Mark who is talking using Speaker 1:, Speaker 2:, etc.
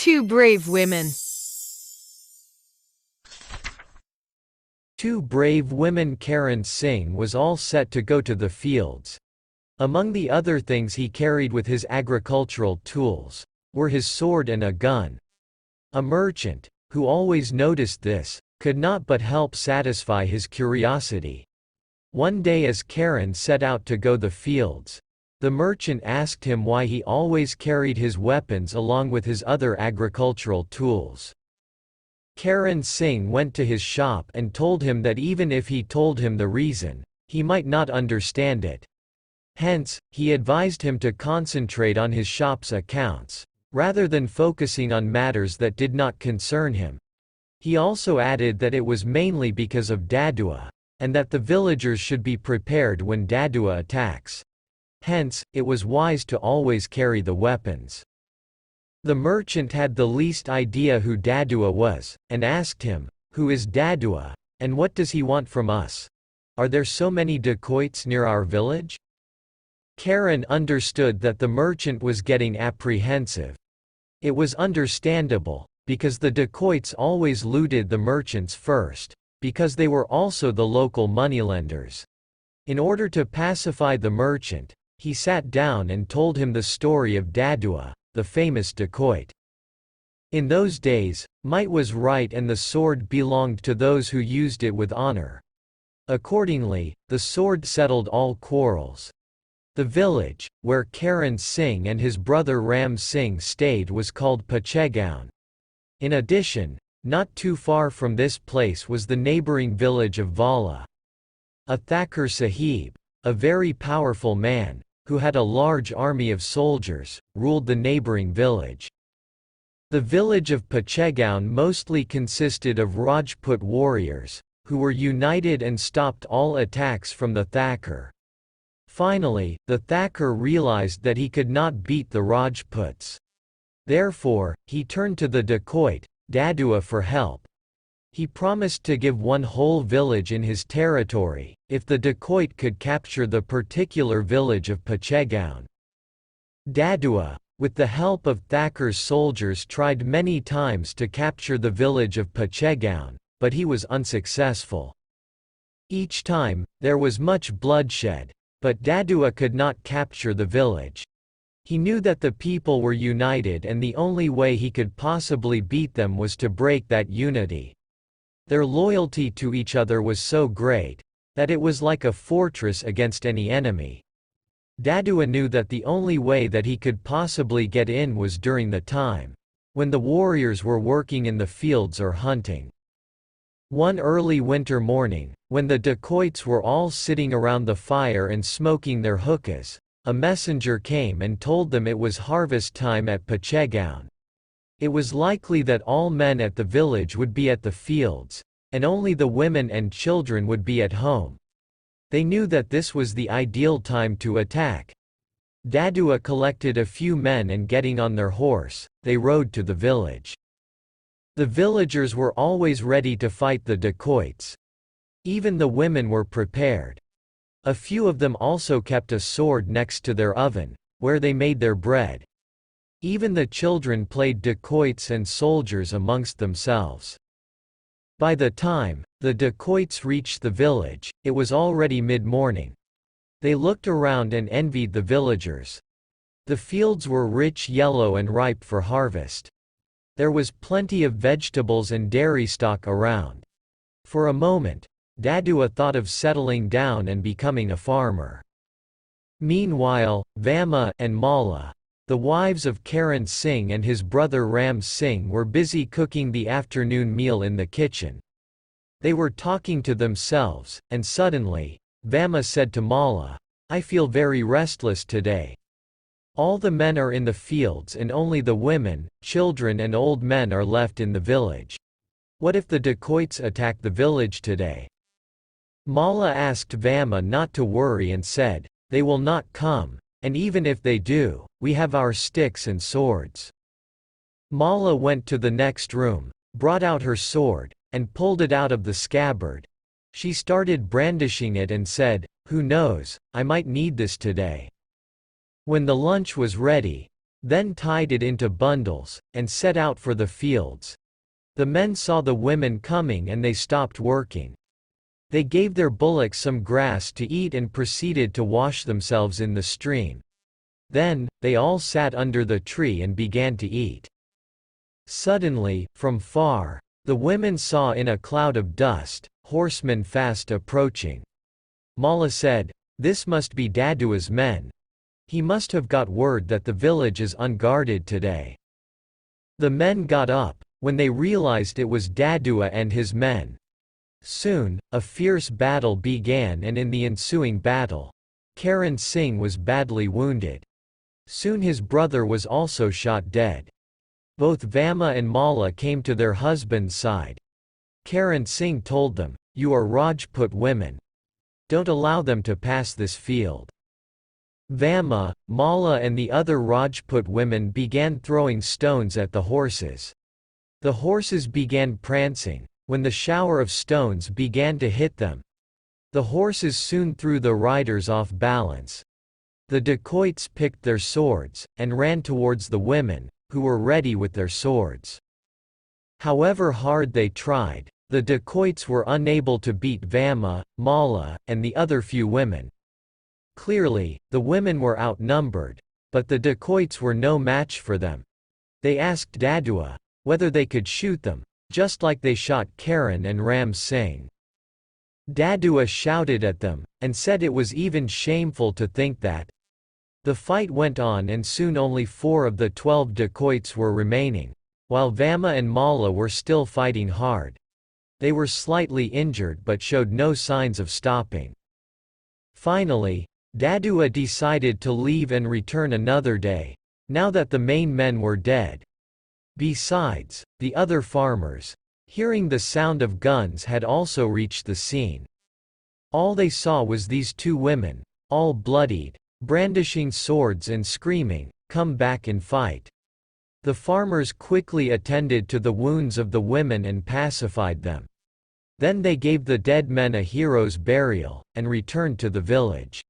Speaker 1: Two brave women.
Speaker 2: Two brave women. Karan Singh was all set to go to the fields. Among the other things he carried with his agricultural tools were his sword and a gun. A merchant, who always noticed this, could not but help satisfy his curiosity. One day as Karan set out to go the fields, the merchant asked him why he always carried his weapons along with his other agricultural tools. Karan Singh went to his shop and told him that even if he told him the reason, he might not understand it. Hence, he advised him to concentrate on his shop's accounts, rather than focusing on matters that did not concern him. He also added that it was mainly because of Dadua, and that the villagers should be prepared when Dadua attacks. Hence, it was wise to always carry the weapons. The merchant had the least idea who Dadua was, and asked him, "Who is Dadua, and what does he want from us? Are there so many dacoits near our village?" Karan understood that the merchant was getting apprehensive. It was understandable, because the dacoits always looted the merchants first, because they were also the local moneylenders. In order to pacify the merchant, he sat down and told him the story of Dadua, the famous dacoit. In those days, might was right and the sword belonged to those who used it with honor. Accordingly, the sword settled all quarrels. The village, where Karan Singh and his brother Ram Singh stayed, was called Pachegaon. In addition, not too far from this place was the neighboring village of Vala. A Thakur Sahib, a very powerful man, who had a large army of soldiers, ruled the neighboring village. The village of Pachegaon mostly consisted of Rajput warriors, who were united and stopped all attacks from the Thakur. Finally, the Thakur realized that he could not beat the Rajputs. Therefore, he turned to the dacoit, Dadua, for help. He promised to give one whole village in his territory, if the dacoit could capture the particular village of Pachegaon. Dadua, with the help of Thakur's soldiers, tried many times to capture the village of Pachegaon, but he was unsuccessful. Each time, there was much bloodshed, but Dadua could not capture the village. He knew that the people were united and the only way he could possibly beat them was to break that unity. Their loyalty to each other was so great, that it was like a fortress against any enemy. Dadua knew that the only way that he could possibly get in was during the time when the warriors were working in the fields or hunting. One early winter morning, when the dacoits were all sitting around the fire and smoking their hookahs, a messenger came and told them it was harvest time at Pachegaon. It was likely that all men at the village would be at the fields, and only the women and children would be at home. They knew that this was the ideal time to attack. Dadua collected a few men and getting on their horse, they rode to the village. The villagers were always ready to fight the dacoits. Even the women were prepared. A few of them also kept a sword next to their oven, where they made their bread. Even the children played dacoits and soldiers amongst themselves. By the time the dacoits reached the village, it was already mid-morning. They looked around and envied the villagers. The fields were rich yellow and ripe for harvest. There was plenty of vegetables and dairy stock around. For a moment, Dadua thought of settling down and becoming a farmer. Meanwhile, Vama and Mala, the wives of Karan Singh and his brother Ram Singh, were busy cooking the afternoon meal in the kitchen. They were talking to themselves, and suddenly, Vama said to Mala, "I feel very restless today. All the men are in the fields and only the women, children and old men are left in the village. What if the dacoits attack the village today?" Mala asked Vama not to worry and said, "They will not come, and even if they do, we have our sticks and swords." Mala went to the next room, brought out her sword, and pulled it out of the scabbard. She started brandishing it and said, "Who knows, I might need this today." When the lunch was ready, then tied it into bundles, and set out for the fields. The men saw the women coming and they stopped working. They gave their bullocks some grass to eat and proceeded to wash themselves in the stream. Then, they all sat under the tree and began to eat. Suddenly, from far, the women saw in a cloud of dust, horsemen fast approaching. Mala said, "This must be Dadua's men. He must have got word that the village is unguarded today." The men got up, when they realized it was Dadua and his men. Soon, a fierce battle began, and in the ensuing battle, Karan Singh was badly wounded. Soon his brother was also shot dead. Both Vama and Mala came to their husband's side. Karan Singh told them, "You are Rajput women. Don't allow them to pass this field." Vama, Mala and the other Rajput women began throwing stones at the horses. The horses began prancing, when the shower of stones began to hit them. The horses soon threw the riders off balance. The dacoits picked their swords, and ran towards the women, who were ready with their swords. However hard they tried, the dacoits were unable to beat Vama, Mala, and the other few women. Clearly, the women were outnumbered, but the dacoits were no match for them. They asked Dadua whether they could shoot them, just like they shot Karan and Ram Singh. Dadua shouted at them, and said it was even shameful to think that. The fight went on, and soon only 4 of the 12 dacoits were remaining, while Vama and Mala were still fighting hard. They were slightly injured but showed no signs of stopping. Finally, Dadua decided to leave and return another day, now that the main men were dead. Besides, the other farmers, hearing the sound of guns, had also reached the scene. All they saw was these 2 women, all bloodied, brandishing swords and screaming, "Come back and fight." The farmers quickly attended to the wounds of the women and pacified them. Then they gave the dead men a hero's burial, and returned to the village.